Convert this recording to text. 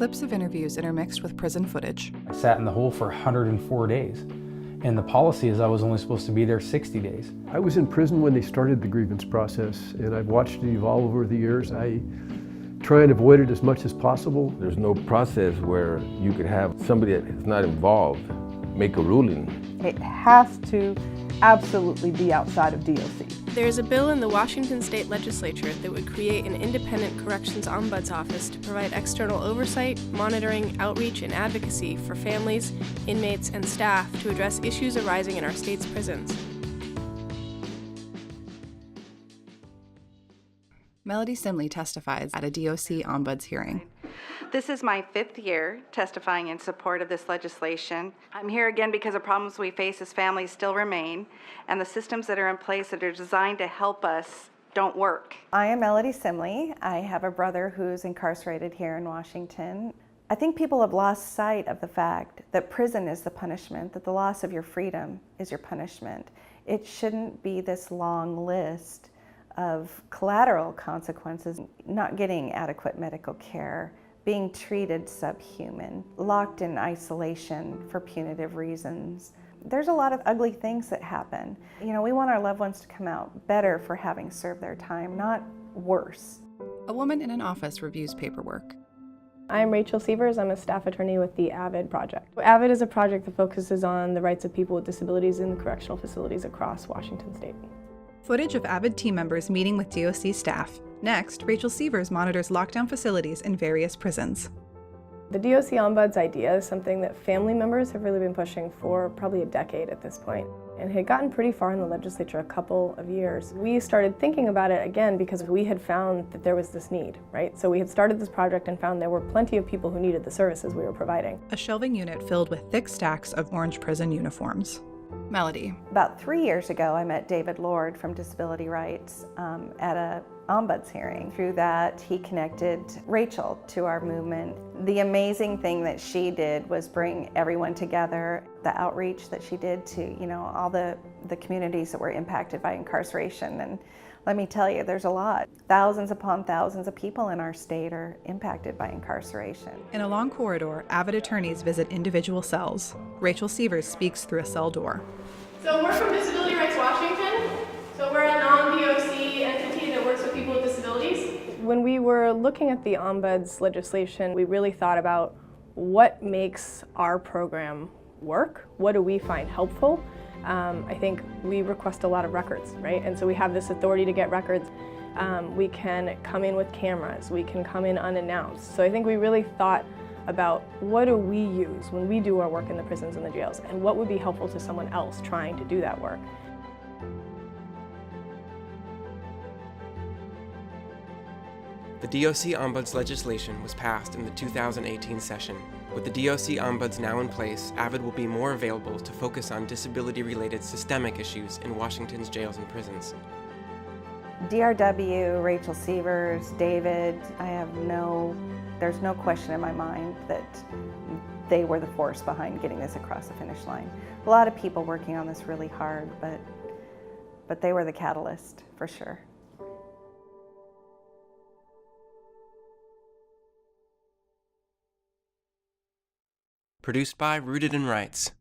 clips of interviews intermixed with prison footage. I sat in the hole for 104 days. And the policy is I was only supposed to be there 60 days. I was in prison when they started the grievance process, and I've watched it evolve over the years. I try and avoid it as much as possible. There's no process where you could have somebody that is not involved make a ruling. It has to absolutely be outside of DOC. There's a bill in the Washington State Legislature that would create an independent corrections ombuds office to provide external oversight, monitoring, outreach, and advocacy for families, inmates, and staff to address issues arising in our state's prisons. Melody Simley testifies at a DOC ombuds hearing. This is my 5th year testifying in support of this legislation. I'm here again because the problems we face as families still remain, and the systems that are in place that are designed to help us don't work. I am Melody Simley. I have a brother who's incarcerated here in Washington. I think people have lost sight of the fact that prison is the punishment, that the loss of your freedom is your punishment. It shouldn't be this long list of collateral consequences: not getting adequate medical care, being treated subhuman, locked in isolation for punitive reasons. There's a lot of ugly things that happen. You know, we want our loved ones to come out better for having served their time, not worse. A woman in an office reviews paperwork. I'm Rachel Sievers. I'm a staff attorney with the AVID project. AVID is a project that focuses on the rights of people with disabilities in correctional facilities across Washington State. Footage of AVID team members meeting with DOC staff. Next, Rachel Sievers monitors lockdown facilities in various prisons. The DOC Ombuds idea is something that family members have really been pushing for probably a decade at this point, and had gotten pretty far in the legislature a couple of years. We started thinking about it again because we had found that there was this need, right? So we had started this project and found there were plenty of people who needed the services we were providing. A shelving unit filled with thick stacks of orange prison uniforms. Melody. About 3 years ago, I met David Lord from Disability Rights at a ombuds hearing. Through that, he connected Rachel to our movement. The amazing thing that she did was bring everyone together. The outreach that she did to, you know, all the communities that were impacted by incarceration. And let me tell you, there's a lot. Thousands upon thousands of people in our state are impacted by incarceration. In a long corridor, AVID attorneys visit individual cells. Rachel Sievers speaks through a cell door. So we're from Disability Rights Washington. So we're a non-DOC entity that works with people with disabilities. When we were looking at the ombuds legislation, we really thought about what makes our program work? What do we find helpful? I think we request a lot of records, right? And so we have this authority to get records. We can come in with cameras. We can come in unannounced. So I think we really thought about what do we use when we do our work in the prisons and the jails, and what would be helpful to someone else trying to do that work. The DOC Ombuds legislation was passed in the 2018 session. With the DOC Ombuds now in place, AVID will be more available to focus on disability-related systemic issues in Washington's jails and prisons. DRW, Rachel Sievers, David, there's no question in my mind that they were the force behind getting this across the finish line. A lot of people working on this really hard, but they were the catalyst for sure. Produced by Rooted in Rights.